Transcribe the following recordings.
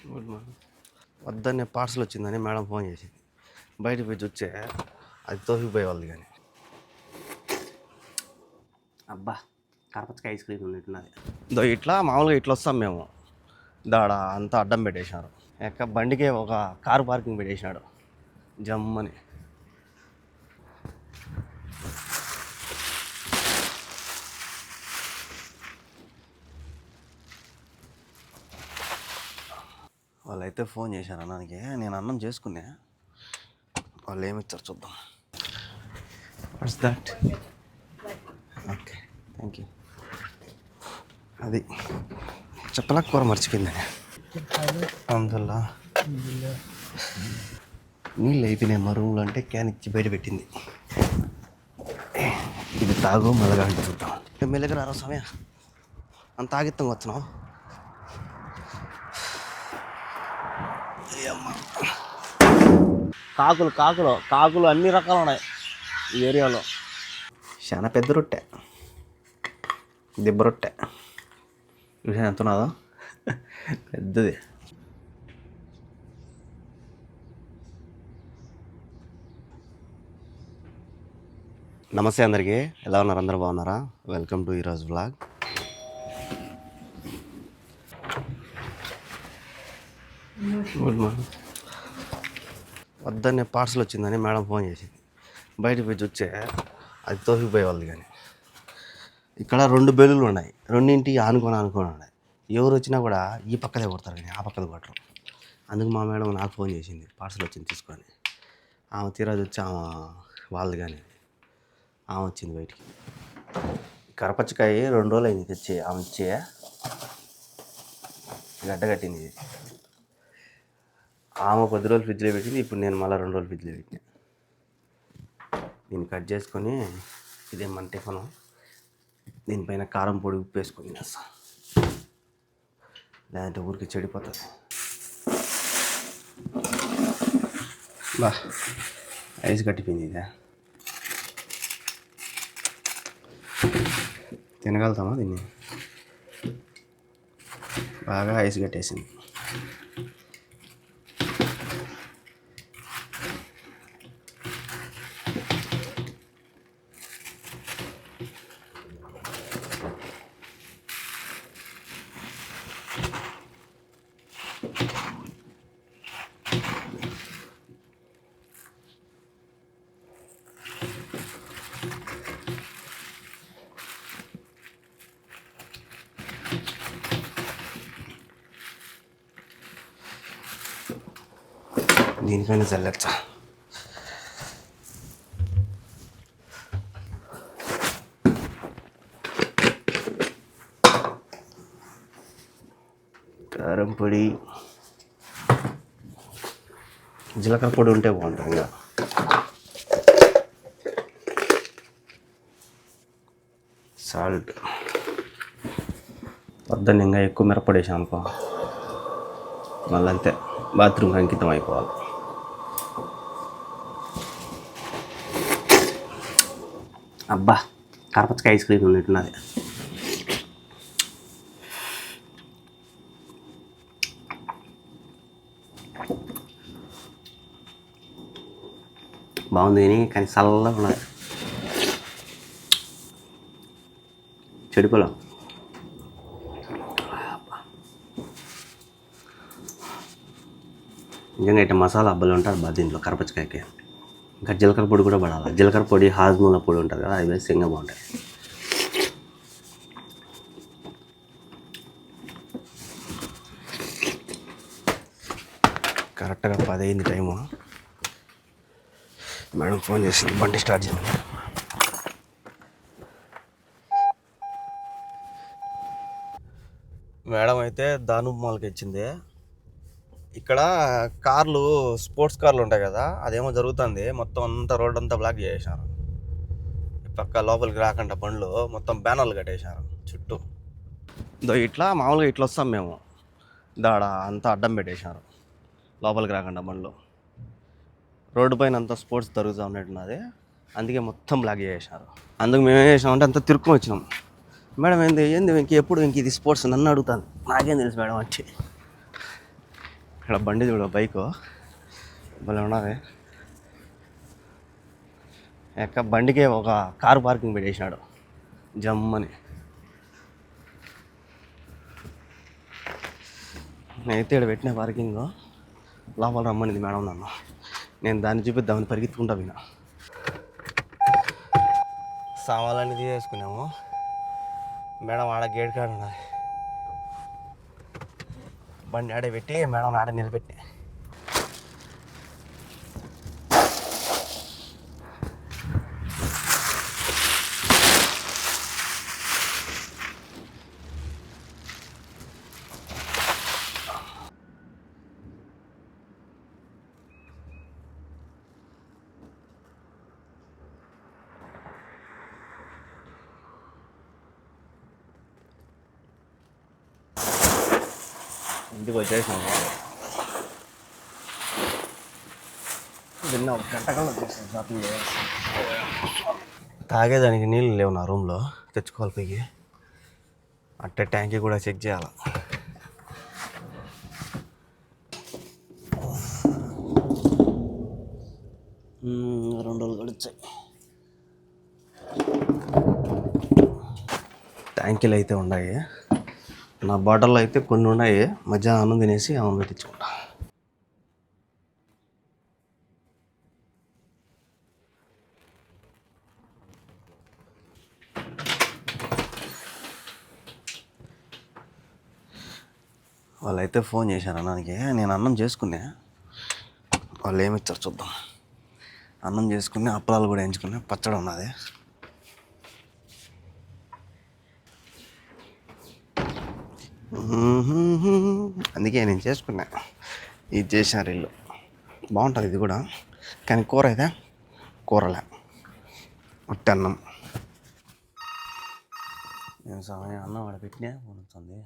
Good morning. వద్దనే parcel వచ్చిందని madam phone చేసింది. బయటకు పోయి చూస్తే అది తోసిపోయేవాళ్ళు. కానీ అబ్బా కరపచ్చకాయ ఐస్ క్రీమ్ ఉన్నట్టున్నది. ఇట్లా మామూలుగా ఇట్లా వస్తాం మేము. దాడ అంతా అడ్డం పెట్టేసినారు. బండికే ఒక కారు పార్కింగ్ పెట్టేసినాడు జమ్మని. వాళ్ళైతే ఫోన్ చేశారు అన్నానికి. నేను అన్నం చేసుకున్నా. వాళ్ళు ఏమిచ్చారు చూద్దాం. What's that? Okay, thank you. అది చెప్పలా కూర మర్చిపోయింది. అందువల్ల నీళ్ళు అయిపోయినాయి మా రూమ్లో అంటే క్యాన్ ఇచ్చి బయట పెట్టింది. ఇది తాగు మళ్ళగా అంటే చూద్దాం. ఎమ్మెల్యేగా రారా సమయ అంత ఆగిత్తం వచ్చినావు. కాకులు కాకులు కాకులు అన్ని రకాలు ఉన్నాయి ఈ ఏరియాలో. చాలా పెద్ద రొట్టె, దిబ్బ రొట్టె. విషయం ఎంత ఉన్నదో పెద్దది. నమస్తే అందరికీ, ఎలా ఉన్నారు? అందరూ బాగున్నారా? వెల్కమ్ టు ఈరోజు వ్లాగ్. Good morning. వద్దనే పార్సల్ వచ్చిందని మేడం ఫోన్ చేసింది. బయటకు పోయి చూస్తే అది తోసిపోయేవాళ్ళు. కానీ ఇక్కడ 2 బెల్లులు ఉన్నాయి. రెండింటికి ఆనుకొని ఉన్నాయి. ఎవరు వచ్చినా కూడా ఈ పక్కదే కొడతారు కానీ ఆ పక్కదే కొట్టరు. అందుకు మా మేడం నాకు ఫోన్ చేసింది, పార్సల్ వచ్చింది తీసుకొని. ఆమె తీరాజు వచ్చి ఆమె వాళ్ళది కానీ ఆమె వచ్చింది బయటికి. కరపచ్చకాయ 2 రోజులు అయింది తెచ్చి. ఆమె ఇచ్చే గడ్డ కట్టింది. ఇది ఆమె 10 రోజులు ఫ్రిడ్జ్లో పెట్టింది. ఇప్పుడు నేను మళ్ళీ 2 రోజులు ఫ్రిడ్జ్లో పెట్టినా. దీన్ని కట్ చేసుకొని ఇదే మన టిఫను. దీనిపైన కారం పొడి ఉప్పు వేసుకొని తినేస్తా, లేదంటే ఊరికి చెడిపోతుంది. బా ఐస్ కట్టిపోయింది. ఇదే తినగలుగుతామా దీన్ని? బాగా ఐస్ కట్టేసింది. దీనిపైన చల్లచ్చా. కారం పొడి, జీలకర్ర పొడి ఉంటే బాగుంటుంది. ఇంకా సాల్ట్ వద్దని ఇంకా ఎక్కువ మిరప్పొడి వేసాం అనుకో, మళ్ళీ అంతే బాత్రూమ్కి అంకితం అయిపోవాలి. అబ్బా కరపచ్చకాయ ఐస్ క్రీమ్ ఉన్నట్టున్నది. బాగుంది కానీ చల్లగా ఉన్నది. చెడిపోలే. నిజంగా అయితే మసాలా అబ్బలు ఉంటుంది బాగా దీంట్లో కరపచ్చకాయకి. ఇంకా జీలకర్ర పొడి కూడా పడాలి. జీలకర్ర పొడి, హాజ్మూల పొడి ఉంటుంది కదా, అది వేస్తే ఇంకా బాగుంటుంది. కరెక్ట్గా 10 అయింది టైము. మేడం ఫోన్ చేసింది బండి స్టార్ట్ చేయమని. మేడం అయితే దానూబ్ మాల్కి ఇచ్చింది. ఇక్కడ కార్లు, స్పోర్ట్స్ కార్లు ఉంటాయి కదా, అదేమో జరుగుతుంది. మొత్తం అంతా రోడ్ అంతా బ్లాక్ చేసేసారు. ఈ పక్క లోపలికి రాకుండా బండ్లు మొత్తం బ్యానర్లు కట్టేశారు చుట్టూ. ఇట్లా మామూలుగా ఇట్లా వస్తాం మేము. దాడ అంతా అడ్డం పెట్టేశారు లోపలికి రాకుండా బండ్లు. రోడ్డు పైన అంతా స్పోర్ట్స్ జరుగుతూ ఉన్నట్టున్నది. అందుకే మొత్తం బ్లాక్ చేసేసారు. అందుకు మేము ఏం చేసామంటే అంతా తిరుక్కొని వచ్చినాం. మేడం ఏంది ఎప్పుడు ఇది స్పోర్ట్స్ నన్ను అడుగుతాను. నాకేం తెలుసు మేడం అంటే. ఇక్కడ బండి చూడ బైక్ భలే ఉన్నది. బండికే ఒక కారు పార్కింగ్ పెట్టేసినాడు జమ్మని. నేనైతే ఇక్కడ పెట్టిన పార్కింగ్ లోపల రమ్మనింది మేడం నన్ను. నేను దాన్ని చూపిద్దామని పరిగెత్తుకుంటా పోయినా. సామాన్లన్నీ తీసేసుకున్నాము. మేడం ఆడ గేట్ కాడ ఉన్నది. బండి ఆడే పెట్టి మేడం ఆడ నిలబెట్టి ఇంటికి వచ్చేసినాము. నిన్న ఒక గంట కన్నా వచ్చేసాను షాపింగ్ చేయాలి. తాగేదానికి నీళ్ళు లేవు నా రూమ్లో, తెచ్చుకోవాలి పోయి. అట్టే ట్యాంకీ కూడా చెక్ చేయాలి. రెండు రోజులు గడిచాయి. ట్యాంకీలు అయితే ఉన్నాయి. నా బాటిల్లో అయితే కొన్ని ఉన్నాయి. మధ్యాహ్నం అన్నం తినేసి అన్నం పెట్టించుకుంటా. వాళ్ళైతే ఫోన్ చేశారు అన్నానికి. నేను అన్నం చేసుకున్నా. వాళ్ళు ఏమి ఇచ్చారు చూద్దాం. అన్నం చేసుకుని అప్పలాలు కూడా వేయించుకుని పచ్చడి ఉన్నది. అందుకే నేను చేసుకున్నా. ఇది చేసినారు ఇల్లు బాగుంటుంది. ఇది కూడా కానీ కూర అయితే కూరలే ఒట్టి అన్నం. నేను సమయం అన్నం ఆడ పెట్టినా ఉంటుంది.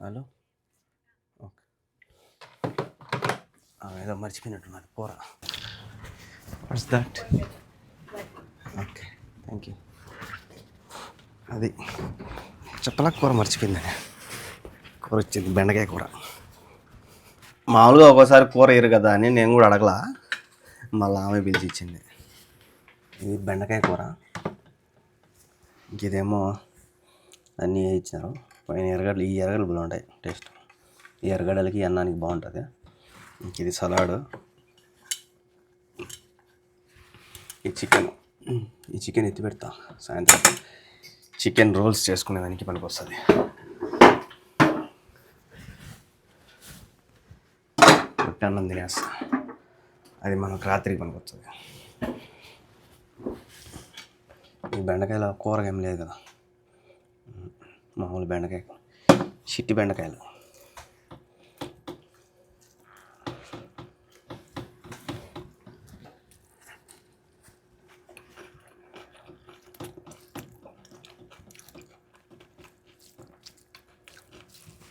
Hello, okay. ఏదో మర్చిపోయినట్టున్నది కూర. What's that? Okay, thank you. అది చెప్పలా కూర మర్చిపోయిందని. కూర వచ్చింది బెండకాయ కూర. మామూలుగా ఒక్కోసారి కూర వేయరు కదా అని నేను కూడా అడగలా. మళ్ళీ ఆమె పిలిచి ఇచ్చింది. ఇది బెండకాయ కూర. ఇంకేదేమో అన్నీ ఇచ్చినారు. పైన ఎర్రగడ్డలు. ఈ ఎర్రగడ్డలు బాగుంటాయి టేస్ట్. ఈ ఎర్రగడ్డలకి అన్నానికి బాగుంటుంది. ఇంక ఇది సలాడ్. ఈ చికెన్ ఎత్తి పెడతా. సాయంత్రం చికెన్ రోల్స్ చేసుకునేదానికి పనికి వస్తుంది. ఒట్టి అన్నం తినేస్తా. అది మనకు రాత్రికి పనికి వస్తుంది. ఈ బెండకాయల కూర ఏం లేదు కదా, మామూలు బెండకాయ, చిట్టి బెండకాయలు.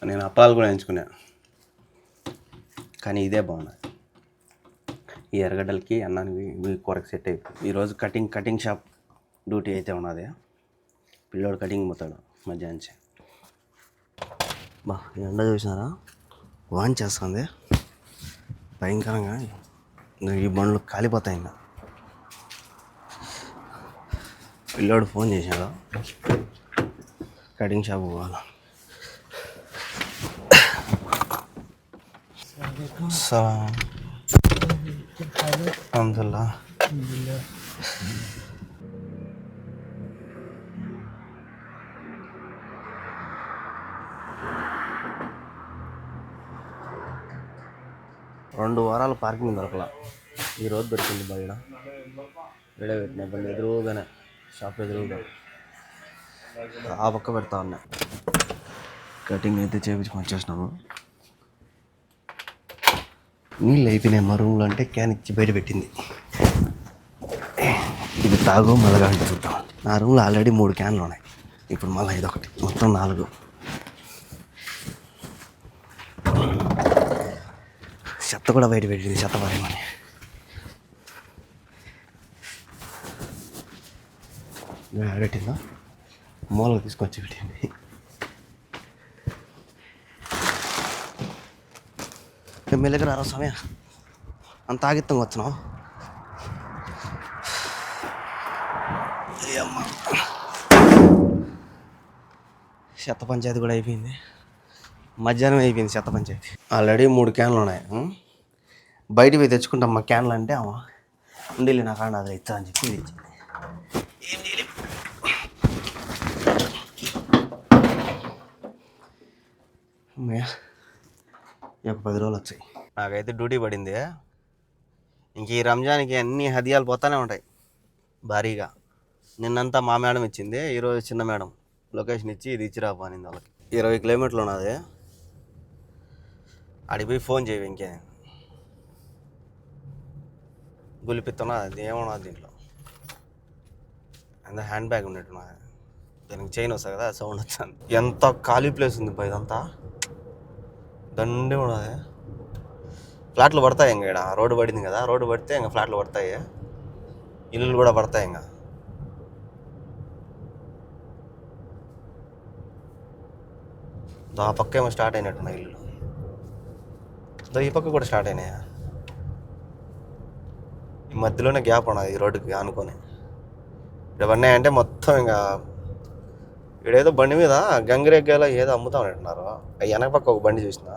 నేను అప్పాలు కూడా ఎంచుకున్నాను, కానీ ఇదే బాగున్నది. ఈ ఎర్రగడ్డలకి అన్నానికి ఈ కూరకు సెట్ అయిపోయింది. ఈరోజు కటింగ్ షాప్ డ్యూటీ అయితే ఉన్నది. పిల్లోడు కటింగ్ పోతాడు మధ్యాహ్నం. ఎండ చూసినారా, వాన్ చేస్తుంది భయంకరంగా. ఈ బండ్లు కాలిపోతాయి. ఇంకా పిల్లోడు ఫోన్ చేశాడు, కటింగ్ షాప్ పోవాలి. అల్హమ్దులిల్లాహ్. రెండు వారాలు పార్కింగ్ దొరకలా. ఈరోజు దొరికింది బయట. వేడే పెట్టిన బండి ఎదురుగానే, షాప్ ఎదురుగా ఆ పక్క పెడతా ఉన్నా. కటింగ్ అయితే చేయించుకొని వచ్చేసినాము. నీళ్ళు అయిపోయినాయి మా రూమ్లో అంటే క్యాన్ ఇచ్చి బయట పెట్టింది. ఇది తాగు మళ్ళగా అంటే చూద్దాం. నా రూమ్లో ఆల్రెడీ 3 క్యాన్లు ఉన్నాయి. ఇప్పుడు మళ్ళీ ఇదొకటి, మొత్తం 4. చెత్త కూడా బయట పెట్టింది, చెత్త పారేమని. పెట్టిందా మూలకు తీసుకొచ్చి పెట్టింది. మెల్లగా రారా సమయ అంత ఆగిత్తం వచ్చినాం. చెత్త పంచాయతీ కూడా అయిపోయింది. మధ్యాహ్నం అయిపోయింది చెత్త పంచాయతీ. ఆల్రెడీ 3 క్యాన్లు ఉన్నాయి. బయట పోయి తెచ్చుకుంటాం మా క్యాన్లు అంటే అమ్మ ఉండేది నా కాడ అది ఇచ్చా అని చెప్పి ఇది ఇచ్చింది. ఏం చేయలేదు. ఒక 10 రోజులు వచ్చాయి. నాకైతే డ్యూటీ పడింది. ఇంక ఈ రంజాన్కి అన్ని హదియాలు పోతానే ఉంటాయి భారీగా. నిన్నంతా మా మేడం ఇచ్చింది, ఈరోజు చిన్న మేడం లొకేషన్ ఇచ్చి ఇది ఇచ్చి రాపో అనింది వాళ్ళకి. 20 కిలోమీటర్లు ఉన్నది. ఆడికి పోయి ఫోన్ చేయవు ఇంకే గులిపిస్తున్నా. అది ఏమన్నది దీంట్లో అంత హ్యాండ్ బ్యాగ్ ఉన్నట్టున్నది. దానికి చైన్ వస్తుంది కదా, సౌండ్ వచ్చింది. ఎంత ఖాళీ ప్లేస్ ఉంది బా, ఇదంతా దండే ఉన్నది. ఫ్లాట్లు పడతాయి ఇంకా. ఇక్కడ రోడ్డు పడింది కదా, రోడ్డు పడితే ఇంకా ఫ్లాట్లు పడతాయి, ఇల్లులు కూడా పడతాయి. ఇంకా ఆ పక్క ఏమో స్టార్ట్ అయినట్టున్నాయి ఇల్లు. ఈ పక్క కూడా స్టార్ట్ అయినాయా? ఈ మధ్యలోనే గ్యాప్ ఉన్నది ఈ రోడ్డుకి ఆనుకొని. ఇక్కడ పడినాయంటే మొత్తం ఇంకా ఇక్కడేదో బండి మీద గంగిరెగ్గాలో ఏదో అమ్ముతా ఉన్నట్టున్నారు. వెనక పక్క ఒక బండి చూసిన,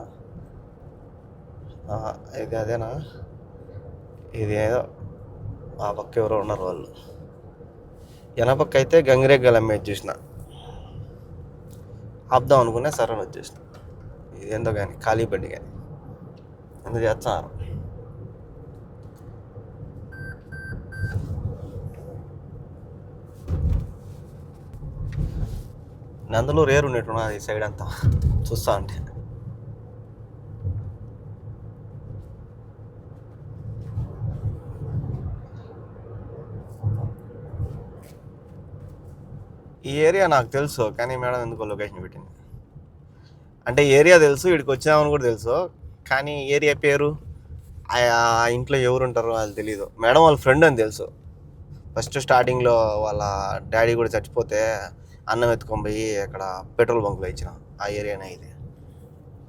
ఇది అదేనా? ఇది ఏదో ఆ పక్క ఎవరో ఉన్నారు వాళ్ళు. వెనక పక్క అయితే గంగిరెగ్గాలు అమ్మేది చూసిన. ఆపుదాం అనుకునే సరే వచ్చేసిన. ఇదేందో కానీ ఖాళీ బండి కానీ ఎందుకు చేస్తున్నారు. నందులో రేరు ఉన్నట్టున్నది ఈ సైడ్ అంతా చూస్తా అంటే. ఈ ఏరియా నాకు తెలుసు, కానీ మేడం ఎందుకో లొకేషన్ పెట్టింది. అంటే ఏరియా తెలుసు, ఇక్కడికి వచ్చామని కూడా తెలుసు, కానీ ఏరియా పేరు ఆ ఇంట్లో ఎవరు ఉంటారో అది తెలీదు. మేడం వాళ్ళ ఫ్రెండ్ అని తెలుసు. ఫస్ట్ స్టార్టింగ్లో వాళ్ళ డాడీ కూడా చచ్చిపోతే అన్నం ఎత్తుకొని పోయి అక్కడ పెట్రోల్ బంక్లో ఇచ్చిన ఆ ఏరియానే ఇది.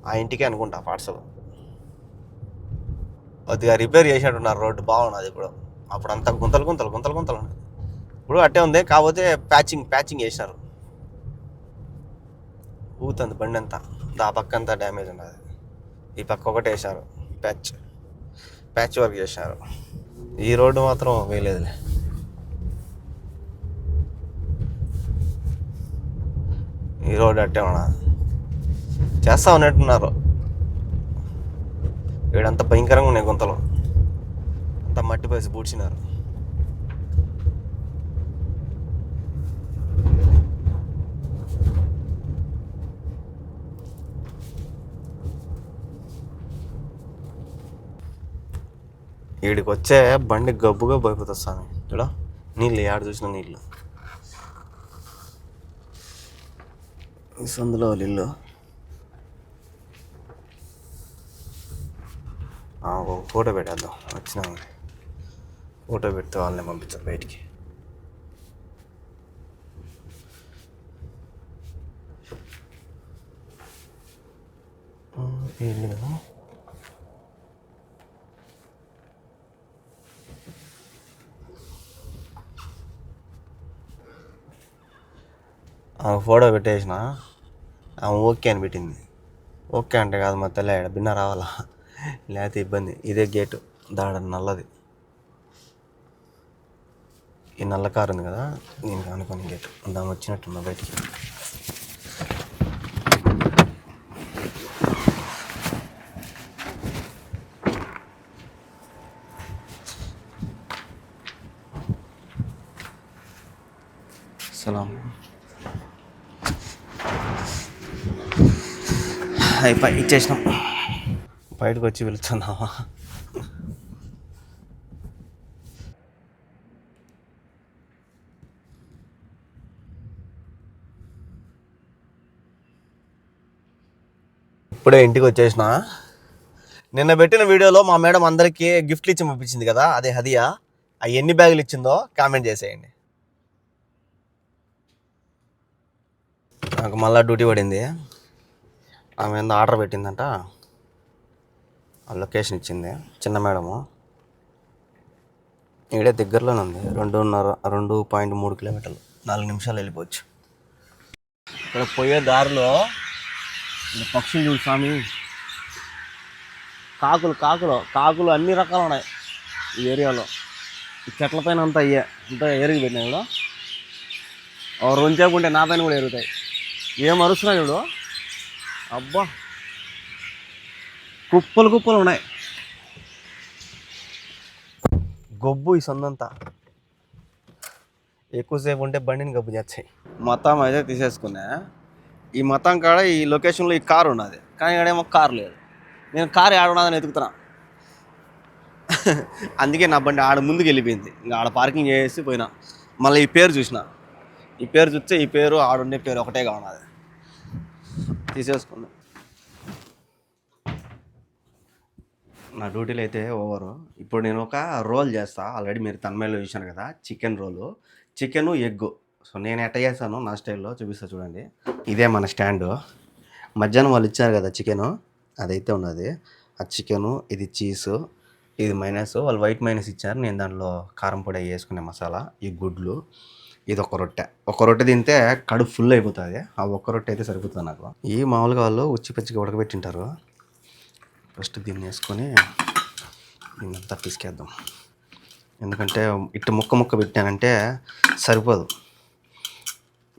ఆ ఇంటికి అనుకుంటా పార్సల్. కొద్దిగా రిపేర్ చేసినట్టున్నారు, రోడ్డు బాగున్నది ఇప్పుడు. అప్పుడు అంతా గుంతలు గుంతలు గుంతలు గుంతలు ఉన్నాయి. ఇప్పుడు అట్టే ఉంది, కాకపోతే ప్యాచింగ్ చేసినారు. ఊగుతుంది బండి అంతా. ఆ పక్క అంతా డ్యామేజ్ ఉన్నది. ఈ పక్క ఒకటి వేసారు, ప్యాచ్ వర్క్ చేశారు. ఈ రోడ్డు మాత్రం వేయలేదులే. ఈ రోడ్డు అట్టే ఉన్నది, చేస్తా ఉన్నట్టున్నారు. వీడంతా భయంకరంగా ఉన్నాయి గుంతలు, అంతా మట్టి పోసి పూడ్చినారు. వీడికి వచ్చే బండి గబ్బుగా పోయిపోతుంది స్వామి. ఇక్కడ నీళ్ళు ఏడ చూసిన నీళ్ళు. ఈ సందులో వాళ్ళ ఇల్లు. ఒక ఫోటో పెట్టేద్దాం, వచ్చినాము. ఫోటో పెడితే వాళ్ళని పంపించారు బయటికి. ఇల్లు కదా. ఫోటో పెట్టేసిన, ఆమె ఓకే అని పెట్టింది. ఓకే అంటే కాదు మా తల్లి బిన్న రావాలా, లేకపోతే ఇబ్బంది. ఇదే గేటు దాడ నల్లది, ఈ నల్ల కారు ఉంది కదా, నేను అనుకుని గేటు దాని వచ్చినట్టున్నా బయటికి. సలాం అయిపోయి ఇచ్చేసినాం. బయటకు వచ్చి వెళ్తున్నావా? ఇప్పుడే ఇంటికి వచ్చేసిన. నిన్న పెట్టిన వీడియోలో మా మేడం అందరికీ గిఫ్ట్లు ఇచ్చి పంపించింది కదా, అదే హదియా. అవి ఎన్ని బ్యాగులు ఇచ్చిందో కామెంట్ చేసేయండి. నాకు మళ్ళీ డ్యూటీ పడింది. ఆమె ఏందో ఆర్డర్ పెట్టిందంట, లొకేషన్ ఇచ్చింది చిన్న మేడము. ఈడే దగ్గరలోనే ఉంది, 2.3 కిలోమీటర్లు, 4 నిమిషాలు వెళ్ళిపోవచ్చు. ఇక్కడ పోయే దారిలో పక్షులు చూడు స్వామి, కాకులు అన్ని రకాలు ఉన్నాయి ఈ ఏరియాలో. ఈ చెట్ల పైన అంతా అంతా ఏరిగి పెట్టినాయి చూడు. రొంచేపు ఉంటే నా పైన కూడా ఎరుగుతాయి. ఏం అరుస్తున్నాయి చూడు, అబ్బా కుప్పలు ఉన్నాయి. గొబ్బు ఈ సందంతా, ఎక్కువసేపు ఉంటే బండిని గబ్బు చేస్తాయి. మొత్తం అయితే తీసేసుకున్నా. ఈ మొత్తం కాడ ఈ లొకేషన్లో ఈ కారు ఉన్నది, కానీ ఇక్కడేమో కారు లేదు. నేను కారు ఆడున్నదని వెతుకుతున్నా. అందుకే నా బండి ఆడ ముందుకు వెళ్ళిపోయింది. ఇంకా ఆడ పార్కింగ్ చేసి పోయినా. మళ్ళీ ఈ పేరు చూసిన, ఈ పేరు చూస్తే ఈ పేరు ఆడుండే పేరు ఒకటే కావున్నది. తీసేసుకున్నా. నా డ్యూటీలు అయితే ఓవరు. ఇప్పుడు నేను ఒక రోల్ చేస్తా. ఆల్రెడీ మీరు తన్మేలో చూశాను కదా, చికెన్ రోలు, చికెను ఎగ్గు. సో నేను ఎట్ట చేస్తాను నా స్టైల్లో చూపిస్తా చూడండి. ఇదే మన స్టాండు. మధ్యాహ్నం వాళ్ళు ఇచ్చారు కదా చికెను, అదైతే ఉన్నది. ఆ చికెను, ఇది చీజు, ఇది మైనస్. వాళ్ళు వైట్ మైనస్ ఇచ్చారు, నేను దాంట్లో కారం పొడి వేసుకునే మసాలా, ఈ గుడ్లు, ఇది ఒక రొట్టె తింటే కడుపు ఫుల్ అయిపోతుంది. ఆ ఒక్క రొట్టె అయితే సరిపోతుంది నాకు. ఈ మామూలుగా వాళ్ళు ఉచ్చిపచ్చిగా ఉడకబెట్టింటారు. ఫస్ట్ దీన్ని వేసుకొని దీన్నంతా పిసికేద్దాం. ఎందుకంటే ఇటు ముక్క పెట్టానంటే సరిపోదు.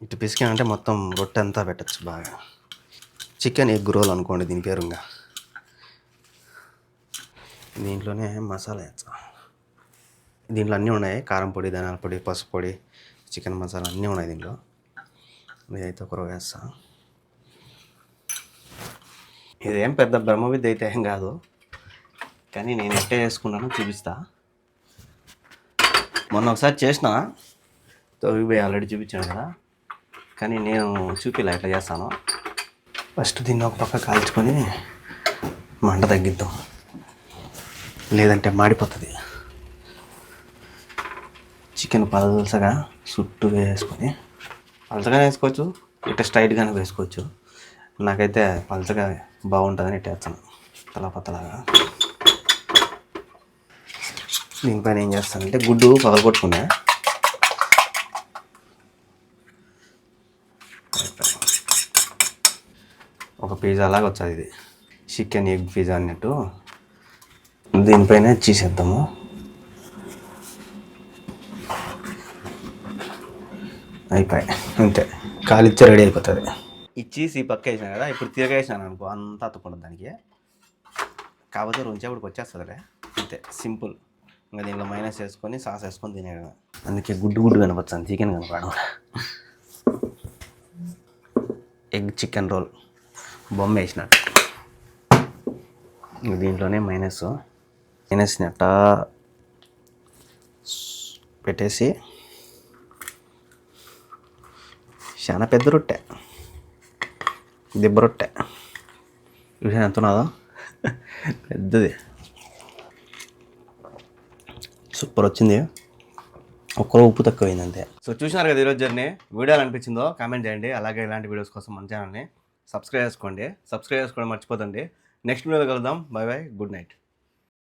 ఇటు పిసికానంటే మొత్తం రొట్టె అంతా పెట్టచ్చు బాగా. చికెన్ ఎగ్ రోల్ అనుకోండి దీని పేరుగా. దీంట్లోనే మసాలా వేస్తా. దీంట్లో అన్నీ ఉన్నాయి, కారం పొడి, ధనియాల పొడి, పసుపు పొడి, చికెన్ మసాలా అన్నీ ఉన్నాయి దీంట్లో. ఇదైతే ఒక రవ్వ వేస్తా. ఇదేం పెద్ద బ్రహ్మ విద్య అయితే ఏం కాదు, కానీ నేను ఎట్టే చేసుకున్నానో చూపిస్తా. మొన్న ఒకసారి చేసిన తొగిపోయి ఆల్రెడీ చూపించాను కదా, కానీ నేను చూపిలా ఎట్లా చేస్తాను. ఫస్ట్ దీన్ని ఒక పక్క కాల్చుకొని మంట తగ్గిద్దాం, లేదంటే మాడిపోతుంది. చికెన్ పలసగా చుట్టూ వేసుకొని, పలసగానే వేసుకోవచ్చు, ఇట్లా స్ట్రైట్గానే వేసుకోవచ్చు. నాకైతే పలసగా బాగుంటుందని ఇట్లా వేస్తాను, తలపతలాగా. దీనిపైన ఏం చేస్తానంటే గుడ్డు పగలగొట్టుకున్నా. ఒక పిజ్జా లాగా వచ్చేది ఇది, చికెన్ ఎగ్ పిజ్జా అన్నట్టు. దీనిపైన చీసేద్దాము. అయిపోయి అంతే, కాలిచ్చే రెడీ అయిపోతుంది. ఈ చీజ్ ఈ పక్క వేసాను కదా, ఇప్పుడు తిరగేసాను అనుకో అంతా అతుకుంటుంది దానికి. కాకపోతే రుంచేపటికి వచ్చేస్తుందిలే, అంతే సింపుల్. ఇంకా దీనిలో మైనస్ వేసుకొని సాస్ వేసుకొని తినేయడం. అందుకే గుడ్డు కనపచ్చాను, చికెన్ కనపడడం. ఎగ్ చికెన్ రోల్ బొమ్మ వేసినట్టు. దీంట్లోనే మైనస్ని అట్టా పెట్టేసి, చాలా పెద్ద రొట్టె, దిబ్బ రొట్టె చూసాను ఎంత ఉన్నదో, పెద్దది, సూపర్ వచ్చింది. ఒక్కరో ఉప్పు తక్కువైంది అంతే. సో చూసినారు కదా ఈరోజు జర్నీ. వీడియో అనిపించిందో కామెంట్ చేయండి. అలాగే ఇలాంటి వీడియోస్ కోసం మన ఛానల్ని సబ్స్క్రైబ్ చేసుకోండి మర్చిపోతండి. నెక్స్ట్ వీడియోలో కలుద్దాం. Bye, good night.